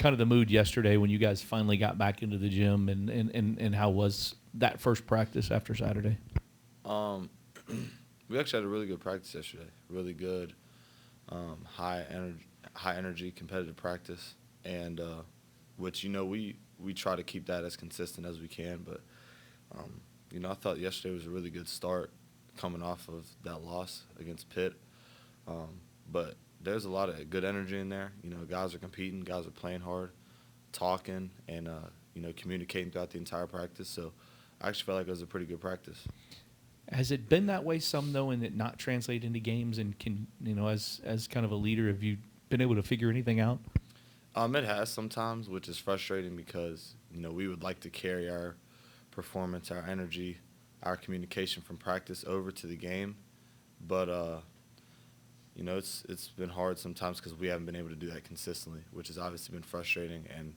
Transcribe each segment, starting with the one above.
kind of the mood yesterday when you guys finally got back into the gym, and how was that first practice after Saturday? We actually had a really good practice yesterday. Really good, high energy, competitive practice, and which we try to keep that as consistent as we can. But I thought yesterday was a really good start, coming off of that loss against Pitt. But there's a lot of good energy in there. Guys are competing, guys are playing hard, talking, and communicating throughout the entire practice. So I actually felt like it was a pretty good practice. Has it been that way some, though, and it not translate into games? And can, as kind of a leader, have you been able to figure anything out? It has sometimes, which is frustrating because, we would like to carry our performance, our energy, our communication from practice over to the game. But, it's been hard sometimes because we haven't been able to do that consistently, which has obviously been frustrating. And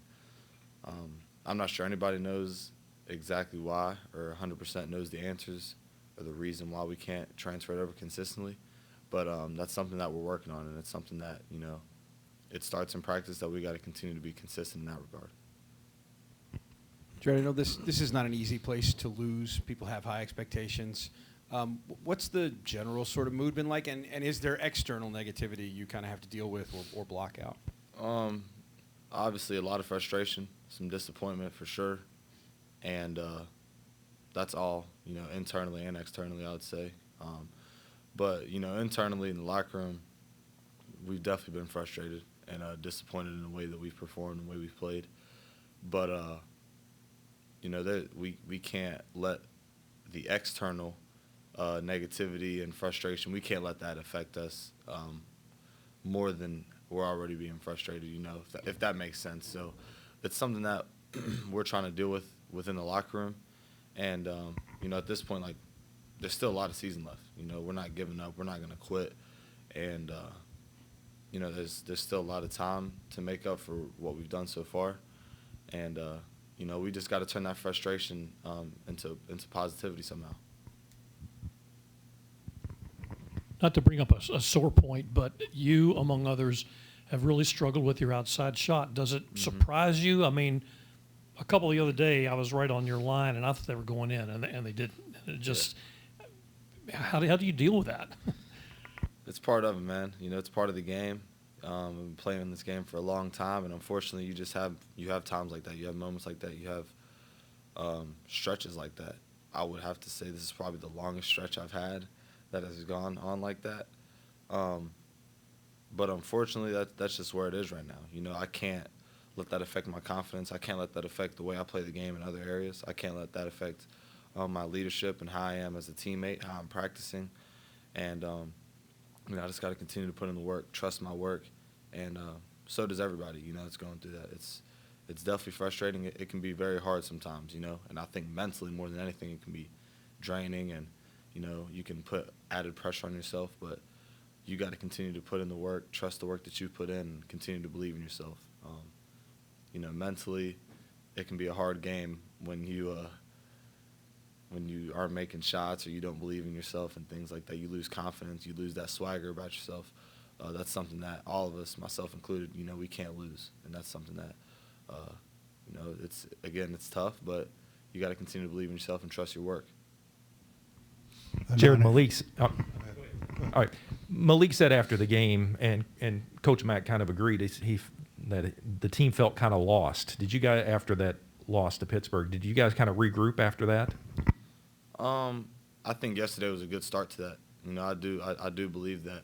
I'm not sure anybody knows exactly why or 100% knows the answers or the reason why we can't transfer it over consistently. But that's something that we're working on, and it's something that, it starts in practice that we got to continue to be consistent in that regard. Jarrod, I know this is not an easy place to lose. People have high expectations. What's the general sort of mood been like, and is there external negativity you kind of have to deal with or block out? Obviously, a lot of frustration, some disappointment for sure, and that's all, internally and externally, I would say. But, internally in the locker room, we've definitely been frustrated and disappointed in the way that we've performed, the way we've played. But, we can't let the external negativity and frustration, we can't let that affect us more than we're already being frustrated, if that makes sense. So it's something that we're trying to deal with within the locker room. And, at this point, there's still a lot of season left. We're not giving up. We're not going to quit. And, there's still a lot of time to make up for what we've done so far. And, we just got to turn that frustration into positivity somehow. Not to bring up a sore point, but you, among others, have really struggled with your outside shot. Does it surprise you? I mean, a couple the other day, I was right on your line, and I thought they were going in, and they didn't. It just, how do you deal with that? It's part of it, man. It's part of the game. I've been playing this game for a long time, and unfortunately, you have times like that. You have moments like that. You have stretches like that. I would have to say this is probably the longest stretch I've had that has gone on like that. But unfortunately, that's just where it is right now. I can't let that affect my confidence. I can't let that affect the way I play the game in other areas. I can't let that affect my leadership and how I am as a teammate, how I'm practicing. And, I just got to continue to put in the work, trust my work, and so does everybody, that's going through that. It's definitely frustrating. It can be very hard sometimes, and I think mentally more than anything it can be draining, and, you can put added pressure on yourself, but you got to continue to put in the work, trust the work that you put in, and continue to believe in yourself. Mentally, it can be a hard game when you aren't making shots or you don't believe in yourself and things like that. You lose confidence, you lose that swagger about yourself. That's something that all of us, myself included, we can't lose, and that's something that, it's tough, but you got to continue to believe in yourself and trust your work. Jarrod, all right. Malik said after the game, and Coach Mack kind of agreed, that the team felt kind of lost. Did you guys, after that loss to Pittsburgh, did you guys kind of regroup after that? I think yesterday was a good start to that. I do believe that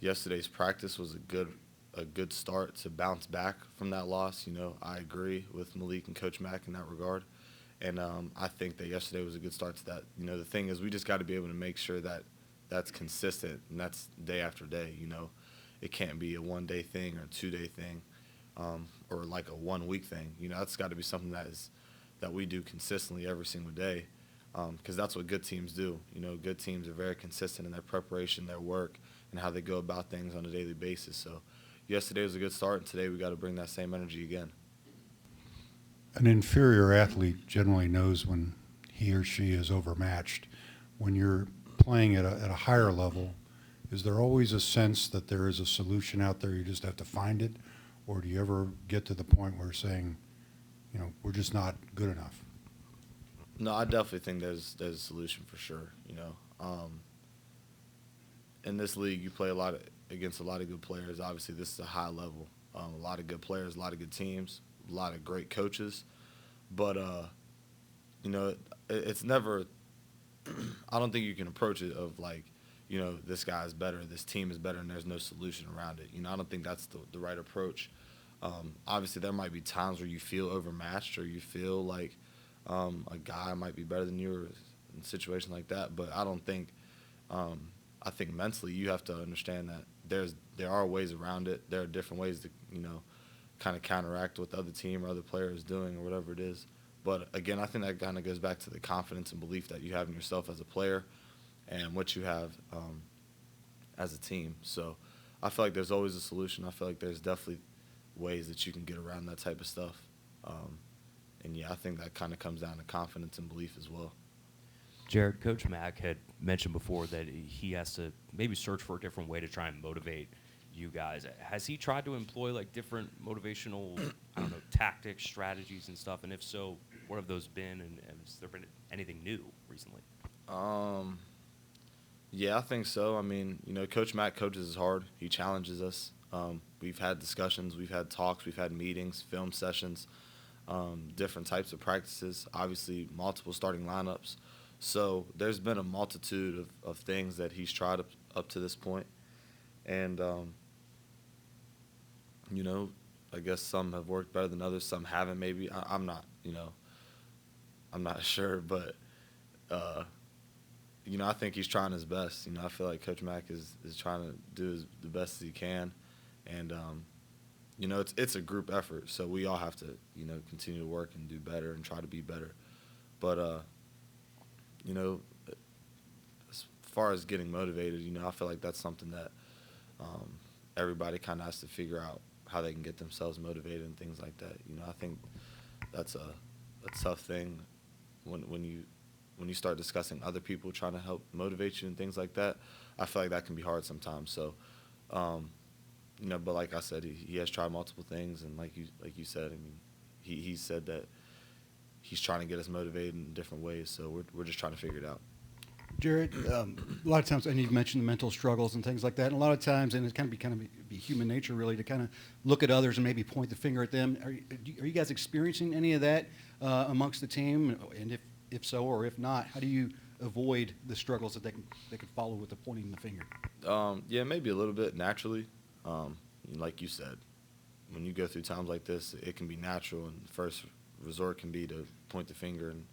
yesterday's practice was a good start to bounce back from that loss. I agree with Malik and Coach Mack in that regard. And I think that yesterday was a good start to that. The thing is we just got to be able to make sure that that's consistent, and that's day after day. It can't be a one-day thing or a two-day thing or like a one-week thing. That's got to be something that we do consistently every single day because that's what good teams do. Good teams are very consistent in their preparation, their work, and how they go about things on a daily basis. So yesterday was a good start, and today we got to bring that same energy again. An inferior athlete generally knows when he or she is overmatched. When you're playing at a higher level, is there always a sense that there is a solution out there, you just have to find it? or do you ever get to the point where saying, we're just not good enough? No, I definitely think there's a solution for sure. In this league, you play against a lot of good players. Obviously, this is a high level. A lot of good players, a lot of good teams, a lot of great coaches. But it's never. I don't think you can approach it of like, this guy is better, this team is better, and there's no solution around it. I don't think that's the right approach. Obviously, there might be times where you feel overmatched or you feel like a guy might be better than you or in a situation like that. But I don't think. I think mentally you have to understand that there are ways around it. There are different ways to kind of counteract what the other team or other player is doing or whatever it is. But again, I think that kind of goes back to the confidence and belief that you have in yourself as a player and what you have as a team. So I feel like there's always a solution. I feel like there's definitely ways that you can get around that type of stuff. And yeah, I think that kind of comes down to confidence and belief as well. Jarrod, Coach Mack had mentioned before that he has to maybe search for a different way to try and motivate you guys. Has he tried to employ like different motivational, tactics, strategies, and stuff? And if so, what have those been? And has there been anything new recently? Yeah, I think so. I mean, Coach Mack coaches us hard. He challenges us. We've had discussions, we've had talks, we've had meetings, film sessions, different types of practices, obviously multiple starting lineups. So there's been a multitude of things that he's tried up to this point. And, I guess some have worked better than others. Some haven't maybe. I'm not, I'm not sure. But, I think he's trying his best. I feel like Coach Mack is trying to do the best as he can. And, it's a group effort. So we all have to, continue to work and do better and try to be better. But, as far as getting motivated, I feel like that's something that everybody kind of has to figure out how they can get themselves motivated and things like that. I think that's a tough thing when you start discussing other people trying to help motivate you and things like that. I feel like that can be hard sometimes. So, but like I said, he has tried multiple things, and like you said, I mean, he said that he's trying to get us motivated in different ways. So we're just trying to figure it out. Jarrod, a lot of times, and you've mentioned the mental struggles and things like that, and a lot of times, and it's kind of be human nature really to kind of look at others and maybe point the finger at them. Are you guys experiencing any of that amongst the team? And if so, or if not, how do you avoid the struggles that they can follow with the pointing the finger? Yeah, maybe a little bit naturally. Like you said, when you go through times like this, it can be natural, and the first resort can be to point the finger and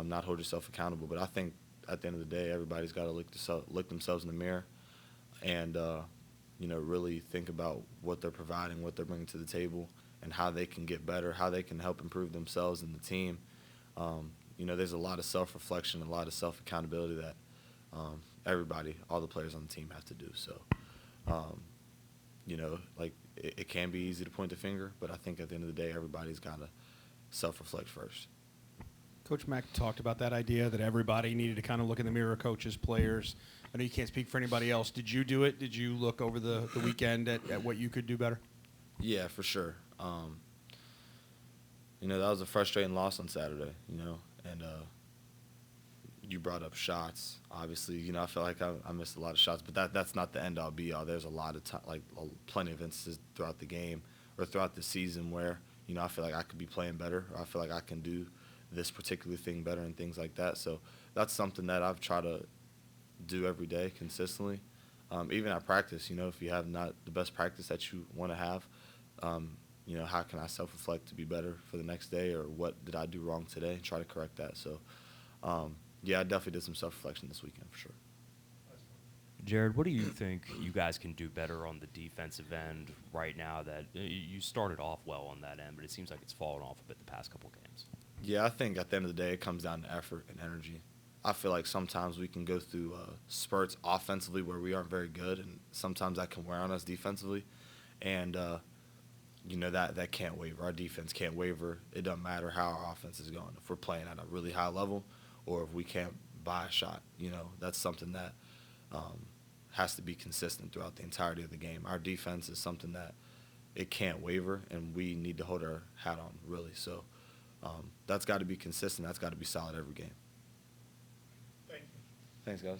not hold yourself accountable. But I think at the end of the day, everybody's got to look themselves in the mirror and, really think about what they're providing, what they're bringing to the table, and how they can get better, how they can help improve themselves and the team. There's a lot of self-reflection, a lot of self-accountability that everybody, all the players on the team have to do. So, it can be easy to point the finger, but I think at the end of the day, everybody's got to self-reflect first. Coach Mack talked about that idea that everybody needed to kind of look in the mirror, coaches, players. I know you can't speak for anybody else. Did you do it? Did you look over the weekend at what you could do better? Yeah, for sure. That was a frustrating loss on Saturday, and you brought up shots. Obviously, I felt like I missed a lot of shots, but that's not the end-all, be-all. There's a lot of plenty of instances throughout the game or throughout the season where, I feel like I could be playing better, or I feel like I can do this particular thing better and things like that. So that's something that I've tried to do every day consistently. Even at practice, if you have not the best practice that you want to have, how can I self-reflect to be better for the next day, or what did I do wrong today, and try to correct that. So, yeah, I definitely did some self-reflection this weekend for sure. Jarrod, what do you think you guys can do better on the defensive end right now? That you started off well on that end, but it seems like it's fallen off a bit the past couple games. Yeah, I think at the end of the day, it comes down to effort and energy. I feel like sometimes we can go through spurts offensively where we aren't very good, and sometimes that can wear on us defensively. And, that can't waver. Our defense can't waver. It doesn't matter how our offense is going. If we're playing at a really high level or if we can't buy a shot, that's something that has to be consistent throughout the entirety of the game. Our defense is something that it can't waver, and we need to hold our hat on, really. So that's got to be consistent. That's got to be solid every game. Thanks, guys.